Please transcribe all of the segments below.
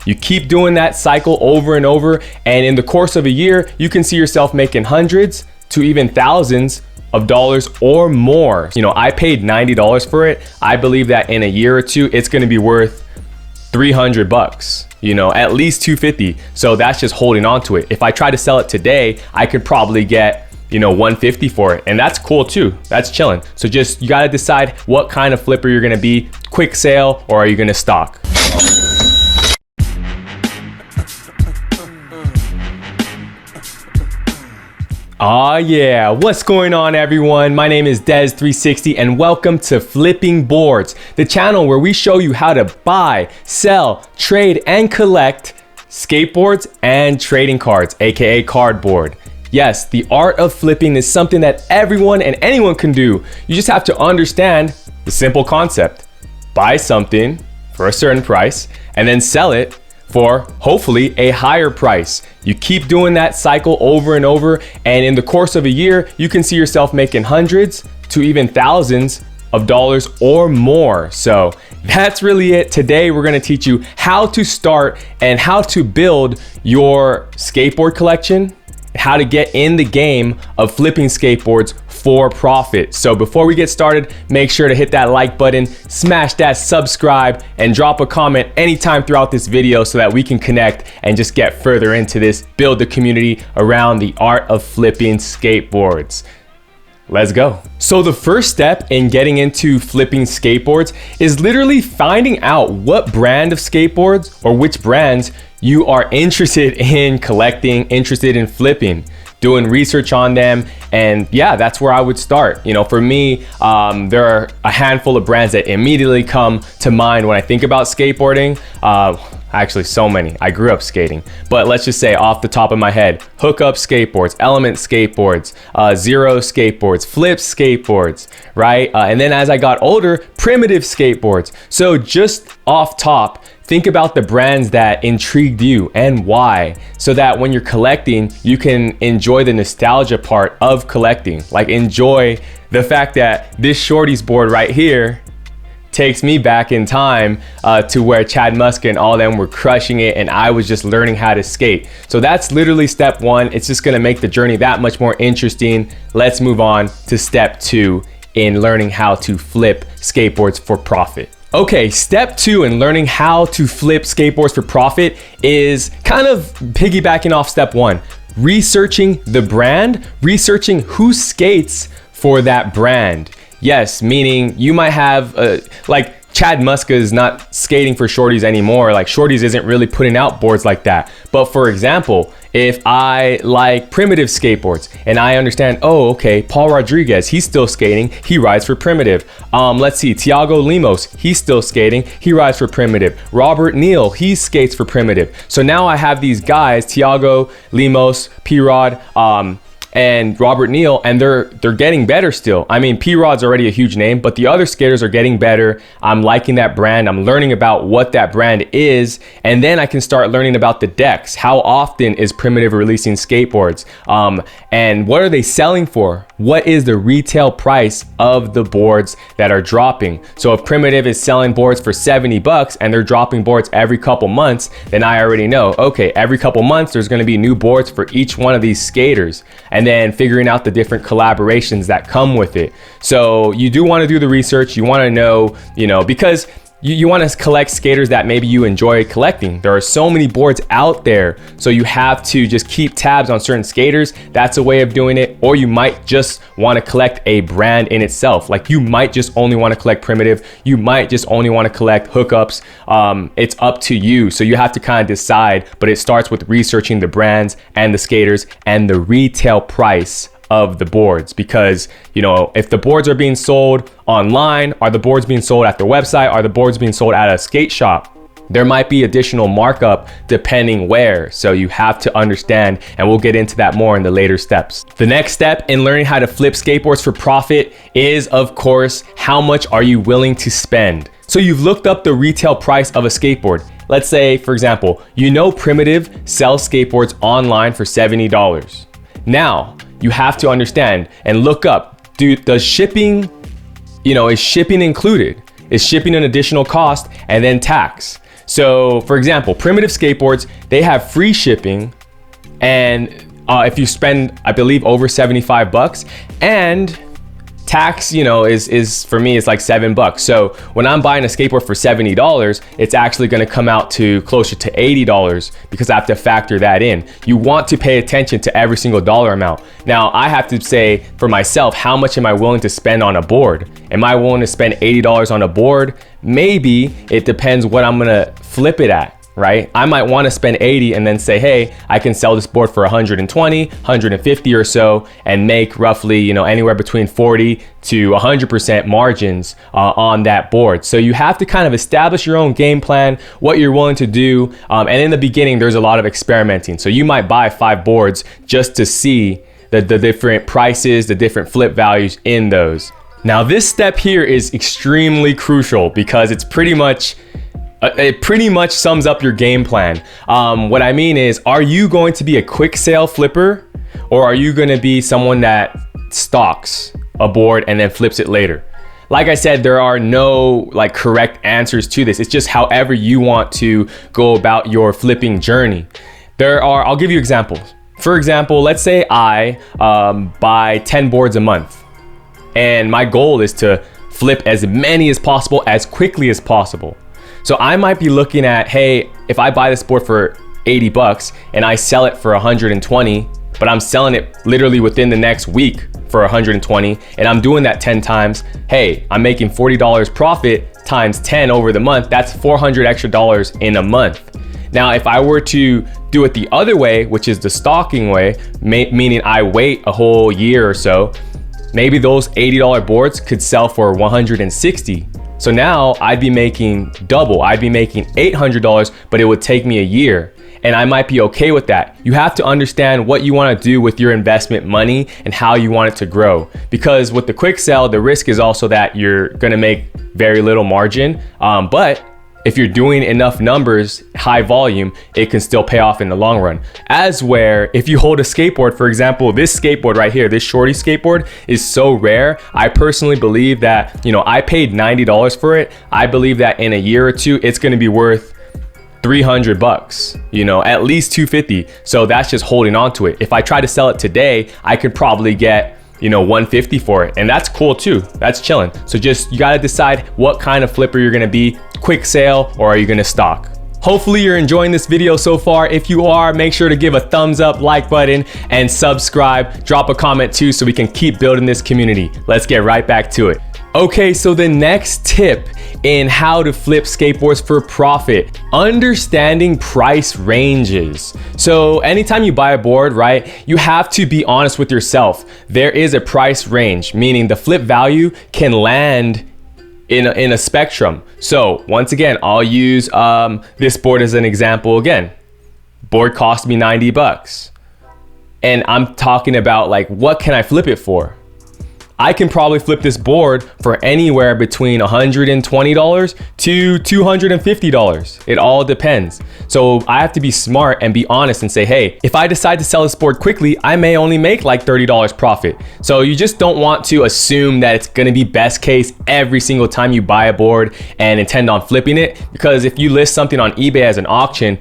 You keep doing that cycle over and over, and in the course of a year, you can see yourself making hundreds to even thousands of dollars or more. You know, I paid $90 for it. I believe that in a year or two, it's gonna be worth 300 bucks, you know, at least 250. So that's just holding on to it. If I try to sell it today, I could probably get, you know, 150 for it. And that's cool too. That's chilling. So just, you gotta decide what kind of flipper you're gonna be. Quick sale, or are you gonna stock? Ah yeah, what's going on everyone? My name is Dez360 and welcome to Flipping Boards, the channel where we show you how to buy, sell, trade, and collect skateboards and trading cards, aka cardboard. Yes, the art of flipping is something that everyone and anyone can do. You just have to understand the simple concept. Buy something for a certain price and then sell it for hopefully a higher price. You keep doing that cycle over and over, and in the course of a year, you can see yourself making hundreds to even thousands of dollars or more. So that's really it. Today, we're gonna teach you how to start and how to build your skateboard collection, how to get in the game of flipping skateboards for profit. So before we get started, make sure to hit that like button, smash that subscribe, and drop a comment anytime throughout this video so that we can connect and just get further into this, build the community around the art of flipping skateboards. Let's go. So the first step in getting into flipping skateboards is literally finding out what brand of skateboards or which brands you are interested in collecting, interested in flipping, doing research on them. And yeah, that's where I would start. You know, for me, there are a handful of brands that immediately come to mind when I think about skateboarding. Actually, so many. I grew up skating, but let's just say off the top of my head, Hookup Skateboards, Element Skateboards, Zero Skateboards, Flip Skateboards, right? And then as I got older, Primitive Skateboards. So just off top, think about the brands that intrigued you and why, so that when you're collecting, you can enjoy the nostalgia part of collecting. Like enjoy the fact that this Shorty's board right here takes me back in time to where Chad Muska and all them were crushing it and I was just learning how to skate. So that's literally step one. It's just gonna make the journey that much more interesting. Let's move on to step two in learning how to flip skateboards for profit. Okay, step two in learning how to flip skateboards for profit is kind of piggybacking off step one. Researching the brand, researching who skates for that brand. Yes, meaning you might have, like Chad Muska is not skating for Shorties anymore. Like Shorties isn't really putting out boards like that. But for example, if I like Primitive Skateboards and I understand, oh, okay, Paul Rodriguez, he's still skating, he rides for Primitive. Let's see, Tiago Lemos, he's still skating, he rides for Primitive. Robert Neal, he skates for Primitive. So now I have these guys, Tiago Lemos, P-Rod, and Robert Neal, and they're getting better still. I mean, P-Rod's already a huge name, but the other skaters are getting better. I'm liking that brand. I'm learning about what that brand is, and then I can start learning about the decks. How often is Primitive releasing skateboards? And what are they selling for? What is the retail price of the boards that are dropping? So if Primitive is selling boards for 70 bucks and they're dropping boards every couple months, then I already know, okay, every couple months there's gonna be new boards for each one of these skaters. And then figuring out the different collaborations that come with it. So you do want to do the research. You want to know, you know, because you want to collect skaters that maybe you enjoy collecting. There are so many boards out there. So you have to just keep tabs on certain skaters. That's a way of doing it. Or you might just want to collect a brand in itself. Like you might just only want to collect Primitive. You might just only want to collect Hookups. It's up to you. So you have to kind of decide, but it starts with researching the brands and the skaters and the retail price of the boards, because you know, if the boards are being sold online, are the boards being sold at their website, are the boards being sold at a skate shop? There might be additional markup depending where, so you have to understand, and we'll get into that more in the later steps. The next step in learning how to flip skateboards for profit is, of course, how much are you willing to spend? So you've looked up the retail price of a skateboard. Let's say, for example, you know Primitive sells skateboards online for $70. Now, you have to understand and look up, does shipping, you know, is shipping included? Is shipping an additional cost and then tax? So for example, Primitive Skateboards, they have free shipping, and if you spend, I believe, over 75 bucks, and tax, is for me, it's like $7. So when I'm buying a skateboard for $70, it's actually going to come out to closer to $80 because I have to factor that in. You want to pay attention to every single dollar amount. Now I have to say for myself, how much am I willing to spend on a board? Am I willing to spend $80 on a board? Maybe. It depends what I'm going to flip it at. Right? I might want to spend 80 and then say, hey, I can sell this board for 120, 150 or so, and make roughly, anywhere between 40 to 100% margins on that board. So you have to kind of establish your own game plan, what you're willing to do. And in the beginning, there's a lot of experimenting. So you might buy 5 boards just to see the different prices, the different flip values in those. Now, this step here is extremely crucial because it pretty much sums up your game plan. What I mean is, are you going to be a quick sale flipper, or are you going to be someone that stocks a board and then flips it later? Like I said, there are no correct answers to this. It's just however you want to go about your flipping journey. I'll give you examples. For example, let's say I buy 10 boards a month, and my goal is to flip as many as possible, as quickly as possible. So I might be looking at, hey, if I buy this board for 80 bucks and I sell it for 120, but I'm selling it literally within the next week for 120, and I'm doing that 10 times, hey, I'm making $40 profit times 10 over the month. That's $400 extra in a month. Now, if I were to do it the other way, which is the stocking way, meaning I wait a whole year or so, maybe those $80 boards could sell for 160. So now I'd be making double. I'd be making $800, but it would take me a year. And I might be okay with that. You have to understand what you want to do with your investment money and how you want it to grow. Because with the quick sell, the risk is also that you're going to make very little margin. But if you're doing enough numbers, high volume, it can still pay off in the long run. As where if you hold a skateboard, for example, this skateboard right here, this shorty skateboard is so rare. I personally believe that, I paid $90 for it. I believe that in a year or two, it's going to be worth 300 bucks, at least 250. So that's just holding on to it. If I try to sell it today, I could probably get 150 for it, and that's cool too. That's chilling. So you got to decide what kind of flipper you're going to be, quick sale, or are you going to stock? Hopefully you're enjoying this video so far. If you are, make sure to give a thumbs up, like button, and subscribe. Drop a comment too so we can keep building this community. Let's get right back to it. Okay, so the next tip in how to flip skateboards for profit, understanding price ranges. So anytime you buy a board, right, you have to be honest with yourself. There is a price range, meaning the flip value can land in a spectrum. So once again, I'll use this board as an example again. Board cost me 90 bucks. And I'm talking about what can I flip it for? I can probably flip this board for anywhere between $120 to $250. It all depends. So I have to be smart and be honest and say, hey, if I decide to sell this board quickly, I may only make $30 profit. So you just don't want to assume that it's gonna be best case every single time you buy a board and intend on flipping it. Because if you list something on eBay as an auction,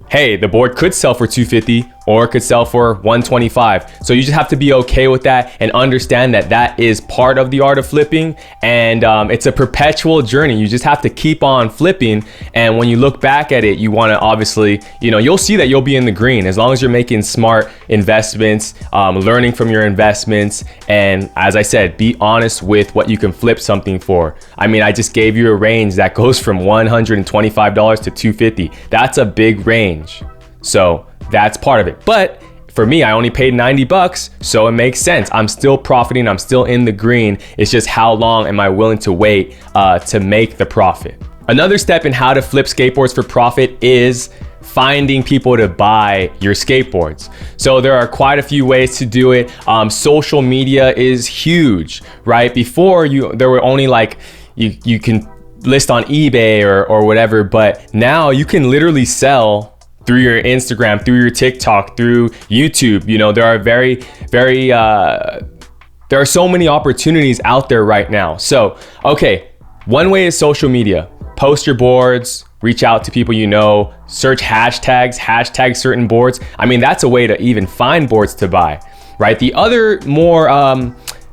hey, the board could sell for $250 or it could sell for $125. So you just have to be okay with that and understand that that is part of the art of flipping, and it's a perpetual journey. You just have to keep on flipping, and when you look back at it, you want to obviously, you'll see that you'll be in the green as long as you're making smart investments, learning from your investments, and as I said, be honest with what you can flip something for. I just gave you a range that goes from $125 to $250. That's a big range. So that's part of it. But for me, I only paid 90 bucks, so it makes sense. I'm still profiting, I'm still in the green. It's just how long am I willing to wait to make the profit. Another step in how to flip skateboards for profit is finding people to buy your skateboards. So there are quite a few ways to do it. Social media is huge, right? Before there were only you can list on eBay or whatever, but now you can literally sell through your Instagram, through your TikTok, through YouTube. There are there are so many opportunities out there right now. So, okay, one way is social media. Post your boards, reach out to people you know, search hashtags, hashtag certain boards. I mean, that's a way to even find boards to buy, right? The other more,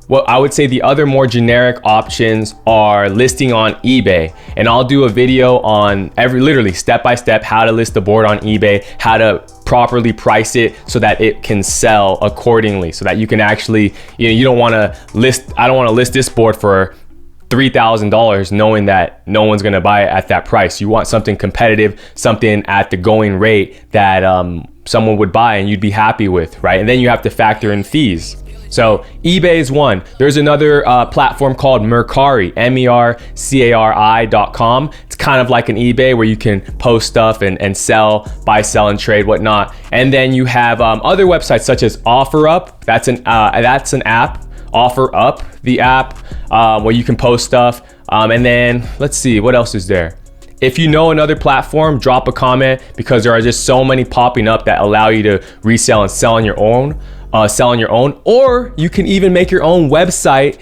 what I would say the other more generic options are listing on eBay. And I'll do a video on literally step by step how to list the board on eBay, how to properly price it so that it can sell accordingly, so that you can actually, you don't want to list, I don't want to list this board for $3,000 knowing that no one's going to buy it at that price. You want something competitive, something at the going rate that someone would buy and you'd be happy with, right? And then you have to factor in fees. So eBay is one. There's another platform called Mercari, MERCARI.com. It's kind of like an eBay where you can post stuff and sell, buy, sell, and trade, whatnot. And then you have other websites such as OfferUp. That's an app. OfferUp, the app, where you can post stuff. And then let's see, what else is there? If you know another platform, drop a comment, because there are just so many popping up that allow you to resell and sell on your own. Or you can even make your own website,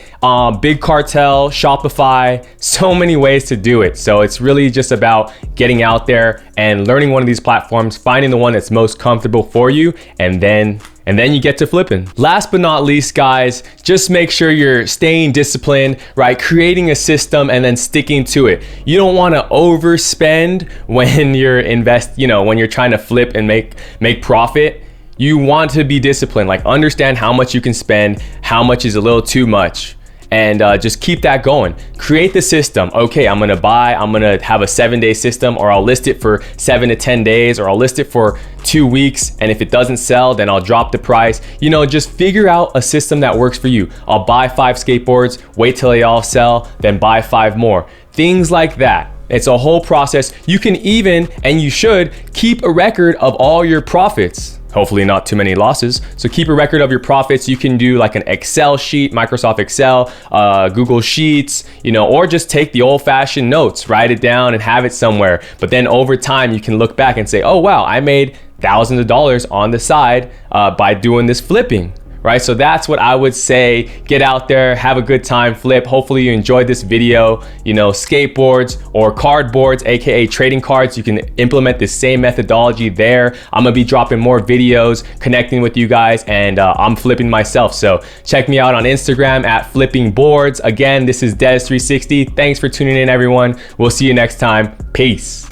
Big Cartel, Shopify, so many ways to do it. So it's really just about getting out there and learning one of these platforms, finding the one that's most comfortable for you, and then you get to flipping. Last but not least, guys, just make sure you're staying disciplined, right? Creating a system and then sticking to it. You don't want to overspend when you're when you're trying to flip and make profit. You want to be disciplined, like understand how much you can spend, how much is a little too much, and just keep that going. Create the system. Okay, I'm gonna have a 7-day system, or I'll list it for 7 to 10 days, or I'll list it for 2 weeks, and if it doesn't sell, then I'll drop the price. Just figure out a system that works for you. I'll buy 5 skateboards, wait till they all sell, then buy 5 more. Things like that. It's a whole process. You can even, and you should, keep a record of all your profits. Hopefully not too many losses. So keep a record of your profits. You can do like an Excel sheet, Microsoft Excel, Google Sheets, or just take the old-fashioned notes, write it down and have it somewhere. But then over time, you can look back and say, oh wow, I made thousands of dollars on the side by doing this flipping. Right? So that's what I would say. Get out there, have a good time, flip. Hopefully you enjoyed this video. Skateboards or cardboards, aka trading cards, you can implement the same methodology there. I'm gonna be dropping more videos, connecting with you guys, and I'm flipping myself. So check me out on Instagram at Flipping Boards. Again, this is Des360. Thanks for tuning in, everyone. We'll see you next time. Peace.